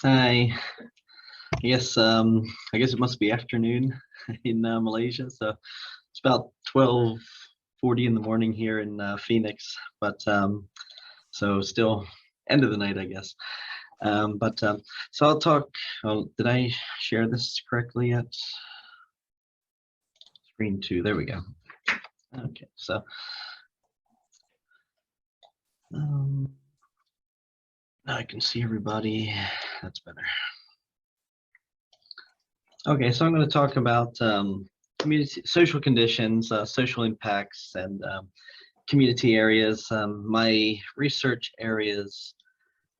Hi. I guess it must be afternoon in Malaysia. So it's about 12:40 in the morning here in Phoenix, but so still end of the night, I guess. But so I'll talk. Oh, did I share this correctly yet? Screen two. There we go. Okay. So now I can see everybody. That's better. Okay, so I'm going to talk about community, social conditions, social impacts, and community areas. My research areas,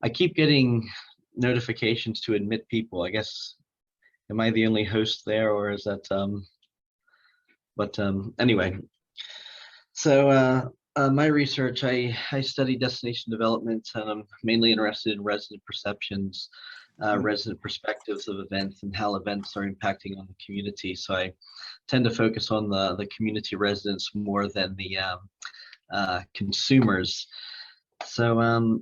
I keep getting notifications to admit people. I guess, am I the only host there, or is that, anyway. So my research, I study destination development, and I'm mainly interested in resident perceptions, resident perspectives of events and how events are impacting on the community. So I tend to focus on the community residents more than the consumers. So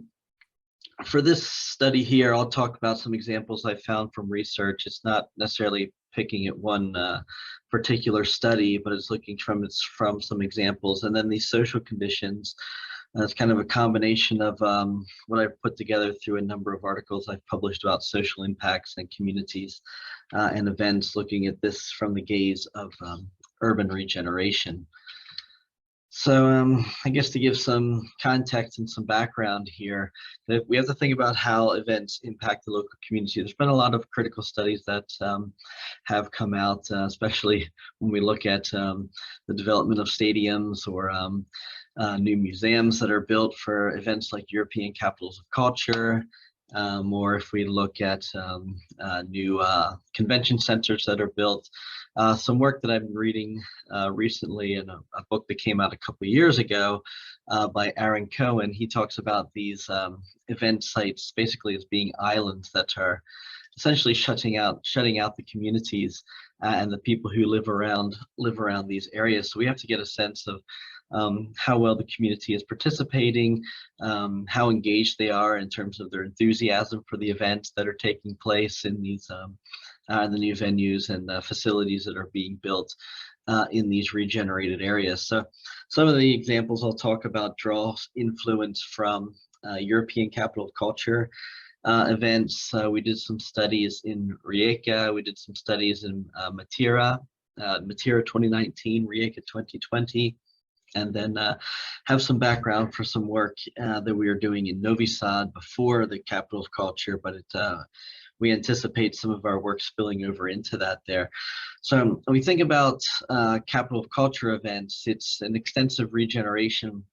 for this study here, I'll talk about some examples I found from research. It's not necessarily picking at one particular study, but it's looking from some examples. And then these social conditions, it's kind of a combination of what I've put together through a number of articles I've published about social impacts and communities and events, looking at this from the gaze of urban regeneration. So I guess to give some context and some background here, that we have to think about how events impact the local community. There's been a lot of critical studies that have come out, especially when we look at the development of stadiums or new museums that are built for events like European Capitals of Culture, or if we look at new convention centers that are built. Some work that I've been reading recently in a book that came out a couple of years ago by Aaron Cohen. He talks about these event sites basically as being islands that are essentially shutting out the communities and the people who live around these areas. So we have to get a sense of how well the community is participating, how engaged they are in terms of their enthusiasm for the events that are taking place in these the new venues and facilities that are being built in these regenerated areas. So some of the examples I'll talk about draw influence from European Capital of Culture events. We did some studies in Rijeka, we did some studies in Matira 2019, Rijeka 2020. And then have some background for some work that we are doing in Novi Sad before the Capital of Culture, but we anticipate some of our work spilling over into that there. So when we think about Capital of Culture events, it's an extensive regeneration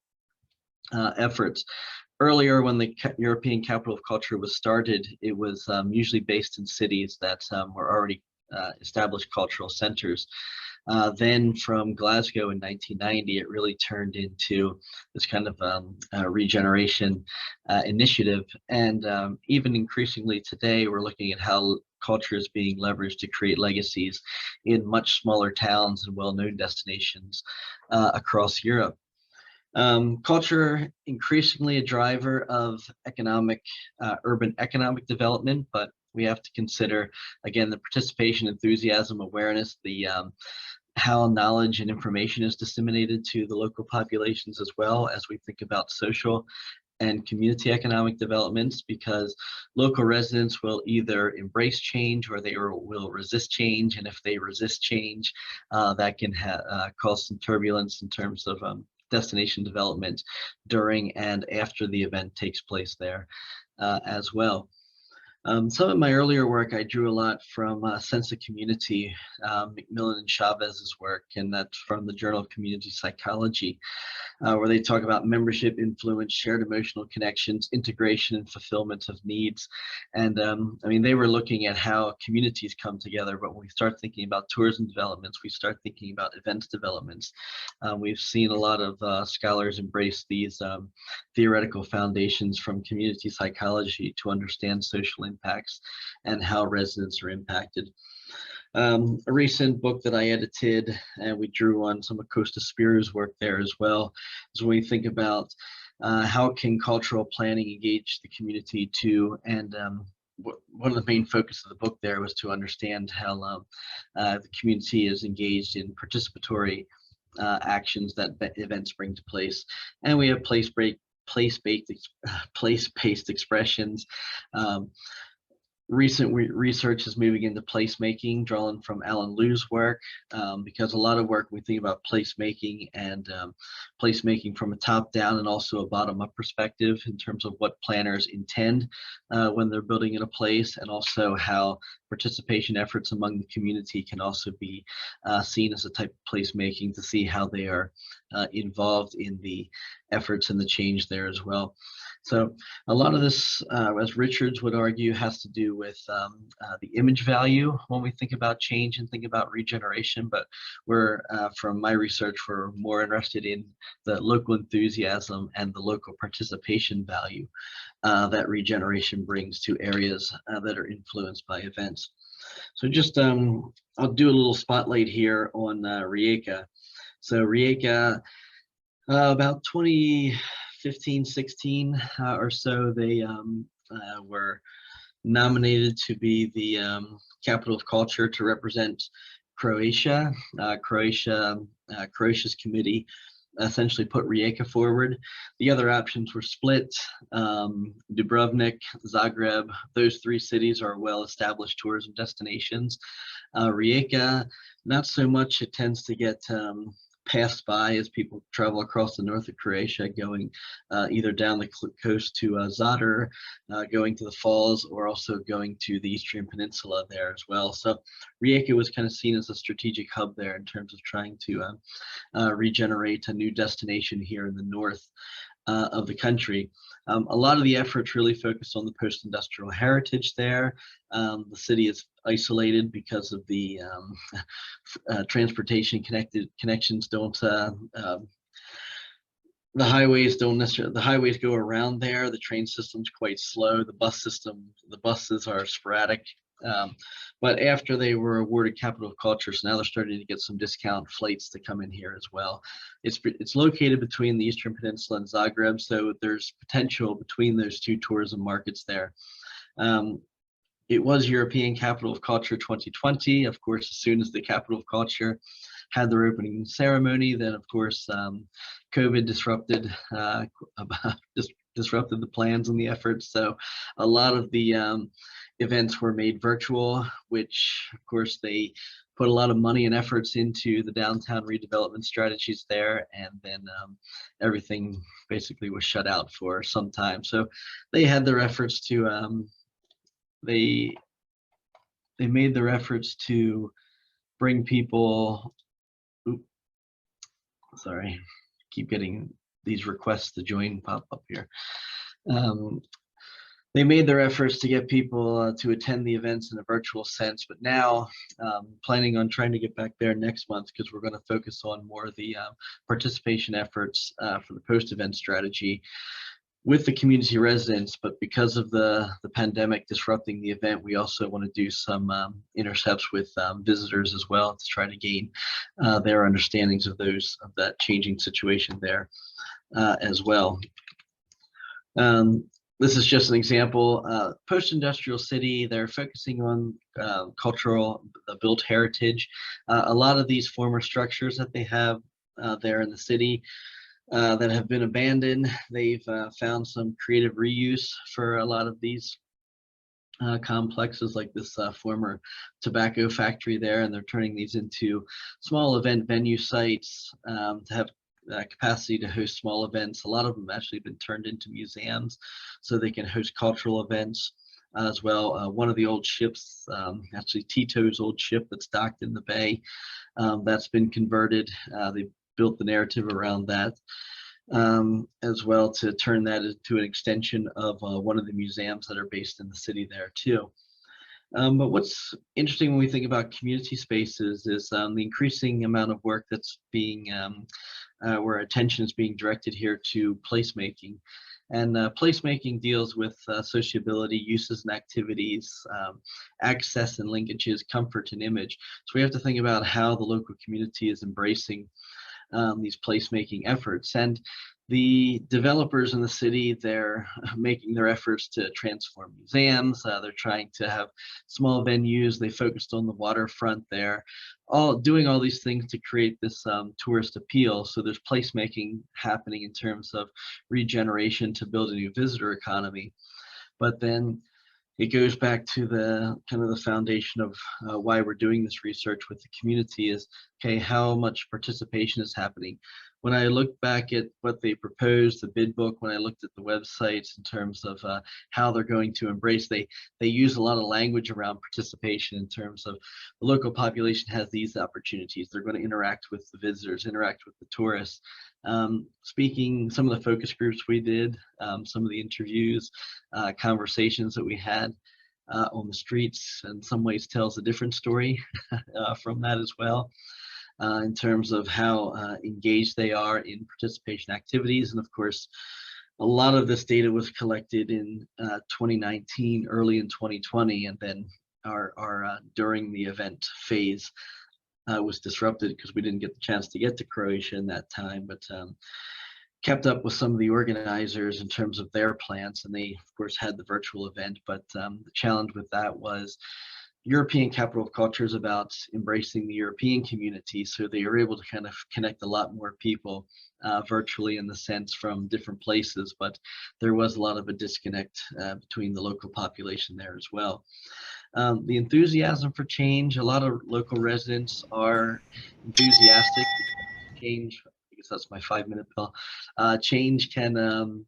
efforts. Earlier, when the European Capital of Culture was started, it was usually based in cities that were already established cultural centers. Then from Glasgow in 1990, it really turned into this kind of regeneration initiative. And even increasingly today, we're looking at how culture is being leveraged to create legacies in much smaller towns and well-known destinations across Europe. Culture, increasingly a driver of urban economic development, but we have to consider, again, the participation, enthusiasm, awareness, the how knowledge and information is disseminated to the local populations, as well as we think about social and community economic developments, because local residents will either embrace change or they will resist change. And if they resist change, that can cause some turbulence in terms of destination development during and after the event takes place there as well. Some of my earlier work, I drew a lot from Sense of Community, McMillan and Chavez's work, and that's from the Journal of Community Psychology, where they talk about membership, influence, shared emotional connections, integration and fulfillment of needs. And I mean, they were looking at how communities come together, but when we start thinking about tourism developments, we start thinking about events developments. We've seen a lot of scholars embrace these theoretical foundations from community psychology to understand social impacts and how residents are impacted. A recent book that I edited, and we drew on some of Costa Spear's work there as well, is when we think about how can cultural planning engage the community too, and one of the main focus of the book there was to understand how the community is engaged in participatory actions that events bring to place, and we have place-based expressions. Recent research is moving into placemaking, drawn from Alan Liu's work, because a lot of work we think about placemaking and placemaking from a top-down and also a bottom-up perspective in terms of what planners intend when they're building in a place, and also how participation efforts among the community can also be seen as a type of placemaking, to see how they are involved in the efforts and the change there as well. So a lot of this, as Richards would argue, has to do with the image value when we think about change and think about regeneration. But we're, from my research, we're more interested in the local enthusiasm and the local participation value that regeneration brings to areas that are influenced by events. So just, I'll do a little spotlight here on Rijeka. So Rijeka, about 2015-16 or so, they were nominated to be the capital of culture to represent Croatia. Croatia's committee essentially put Rijeka forward. The other options were Split, Dubrovnik, Zagreb. Those three cities are well-established tourism destinations. Rijeka, not so much. It tends to get passed by as people travel across the north of Croatia, going either down the coast to Zadar, going to the falls, or also going to the Eastern Peninsula there as well. So Rijeka was kind of seen as a strategic hub there in terms of trying to regenerate a new destination here in the north of the country. A lot of the efforts really focused on the post-industrial heritage there. The city is isolated because of the transportation connections don't, the highways don't necessarily, the highways go around there. The train system's quite slow. The buses are sporadic. But after they were awarded capital of culture, so now they're starting to get some discount flights to come in here as well. It's located between the Eastern Peninsula and Zagreb, so there's potential between those two tourism markets there. It was European Capital of Culture 2020. Of course, as soon as the Capital of Culture had their opening ceremony, then of course COVID disrupted disrupted the plans and the efforts. So a lot of the events were made virtual, which of course they put a lot of money and efforts into the downtown redevelopment strategies there, and then everything basically was shut out for some time. So they had their efforts to they made their efforts to bring people. Sorry, keep getting these requests to join pop up here. They made their efforts to get people to attend the events in a virtual sense, but now planning on trying to get back there next month, because we're going to focus on more of the participation efforts for the post-event strategy with the community residents. But because of the pandemic disrupting the event, we also want to do some intercepts with visitors as well, to try to gain their understandings of that changing situation there as well. This is just an example. Post-industrial city, they're focusing on cultural built heritage. A lot of these former structures that they have there in the city that have been abandoned, they've found some creative reuse for a lot of these complexes, like this former tobacco factory there, and they're turning these into small event venue sites to have capacity to host small events. A lot of them actually been turned into museums, so they can host cultural events as well. One of the old ships, actually Tito's old ship that's docked in the bay, that's been converted. They built the narrative around that as well, to turn that into an extension of one of the museums that are based in the city there too. But what's interesting when we think about community spaces is the increasing amount of work that's being, where attention is being directed here to placemaking. And placemaking deals with sociability, uses and activities, access and linkages, comfort and image. So we have to think about how the local community is embracing these placemaking efforts. And The developers in the city, they're making their efforts to transform museums. They're trying to have small venues. They focused on the waterfront there, all doing all these things to create this tourist appeal. So there's placemaking happening in terms of regeneration to build a new visitor economy. But then it goes back to the kind of the foundation of why we're doing this research with the community is, okay, how much participation is happening? When I look back at what they proposed, the bid book, when I looked at the websites in terms of how they're going to embrace, they use a lot of language around participation in terms of the local population has these opportunities. They're going to interact with the visitors, interact with the tourists. Speaking, some of the focus groups we did, some of the interviews, conversations that we had on the streets in some ways tells a different story from that as well, in terms of how engaged they are in participation activities. And of course, a lot of this data was collected in 2019, early in 2020, and then our during the event phase was disrupted because we didn't get the chance to get to Croatia in that time, but kept up with some of the organizers in terms of their plans, and they of course had the virtual event. But the challenge with that was European Capital of Culture is about embracing the European community, so they were able to kind of connect a lot more people virtually in the sense from different places, but there was a lot of a disconnect between the local population there as well. The enthusiasm for change, a lot of local residents are enthusiastic. Change, I guess that's my 5-minute bell. Change can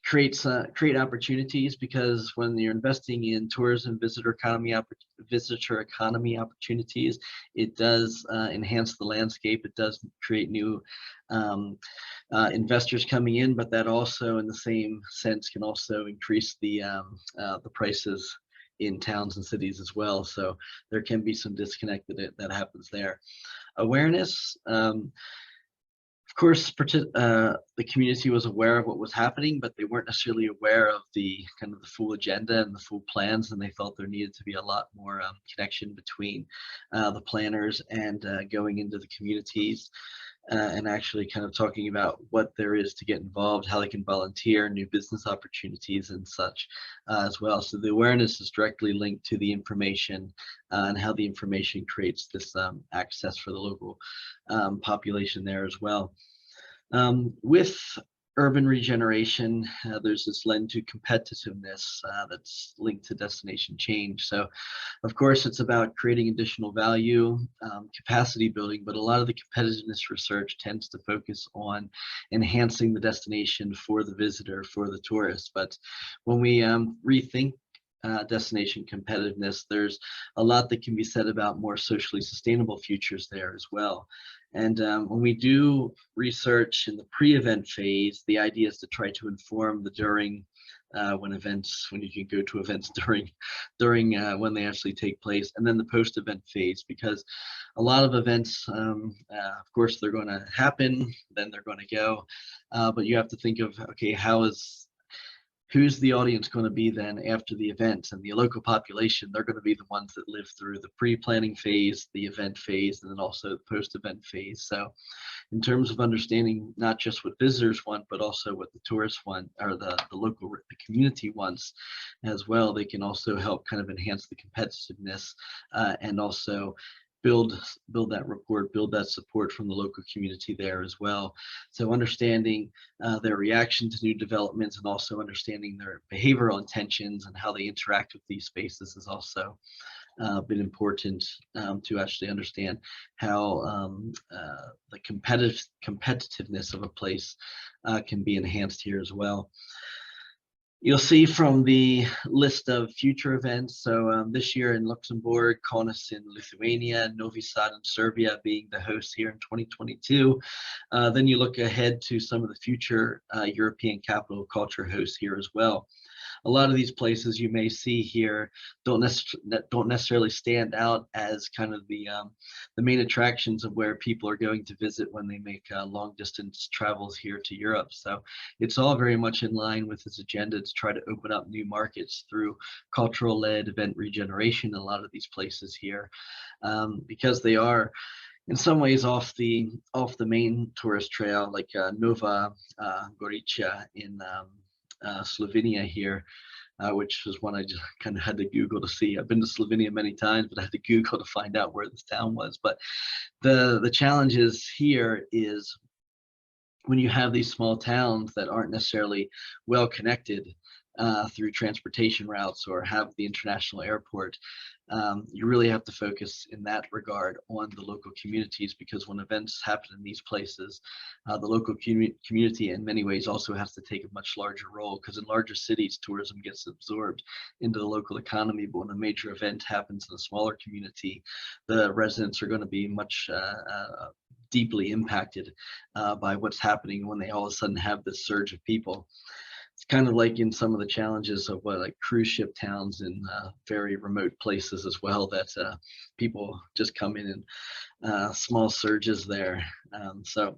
create opportunities, because when you're investing in tourism, visitor economy opportunities, it does enhance the landscape. It does create new investors coming in, but that also, in the same sense, can also increase the prices in towns and cities as well. So there can be some disconnect that happens there. Awareness. Of course, the community was aware of what was happening, but they weren't necessarily aware of the kind of the full agenda and the full plans, and they felt there needed to be a lot more connection between the planners and going into the communities and actually kind of talking about what there is to get involved, how they can volunteer, new business opportunities and such as well. So the awareness is directly linked to the information and how the information creates this access for the local population there as well. With urban regeneration, there's this lend to competitiveness that's linked to destination change. So of course, it's about creating additional value, capacity building, but a lot of the competitiveness research tends to focus on enhancing the destination for the visitor, for the tourist. But when we rethink destination competitiveness, there's a lot that can be said about more socially sustainable futures there as well. And when we do research in the pre-event phase, the idea is to try to inform the during, when you can go to events during when they actually take place, and then the post-event phase, because a lot of events, of course, they're going to happen, then they're going to go, but you have to think of, okay, who's the audience going to be then after the event? And the local population, they're going to be the ones that live through the pre-planning phase, the event phase, and then also the post-event phase. So in terms of understanding not just what visitors want, but also what the tourists want, or the community wants as well, they can also help kind of enhance the competitiveness and also build that rapport, build that support from the local community there as well. So understanding their reaction to new developments and also understanding their behavioral intentions and how they interact with these spaces has also been important to actually understand how the competitiveness of a place can be enhanced here as well. You'll see from the list of future events, so this year in Luxembourg, Kaunas in Lithuania, Novi Sad in Serbia being the hosts here in 2022. Then you look ahead to some of the future European Capital of Culture hosts here as well. A lot of these places you may see here don't necessarily stand out as kind of the main attractions of where people are going to visit when they make long distance travels here to Europe. So it's all very much in line with this agenda to try to open up new markets through cultural led event regeneration in a lot of these places here, because they are in some ways off the main tourist trail, like Nova Gorica in Slovenia here, which was one I just kind of had to Google to see. I've been to Slovenia many times, but I had to Google to find out where this town was. But the challenges here is when you have these small towns that aren't necessarily well connected through transportation routes or have the international airport, you really have to focus in that regard on the local communities, because when events happen in these places, the local community in many ways also has to take a much larger role, because in larger cities, tourism gets absorbed into the local economy. But when a major event happens in a smaller community, the residents are going to be much deeply impacted by what's happening when they all of a sudden have this surge of people. It's kind of like in some of the challenges of like cruise ship towns in very remote places as well, that people just come in small surges there. So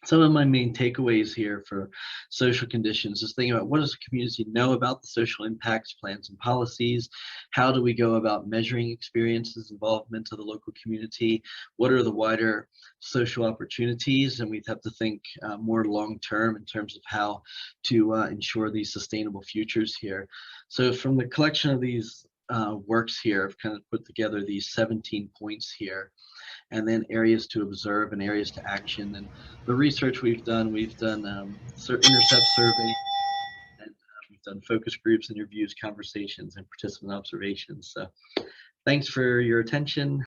some of my main takeaways here for social conditions is thinking about, what does the community know about the social impacts, plans, and policies? How do we go about measuring experiences, involvement of the local community? What are the wider social opportunities? And we'd have to think more long-term in terms of how to ensure these sustainable futures here. So from the collection of these works here, I've kind of put together these 17 points here, and then areas to observe and areas to action. And the research we've done intercept survey, and we've done focus groups, interviews, conversations, and participant observations. So thanks for your attention.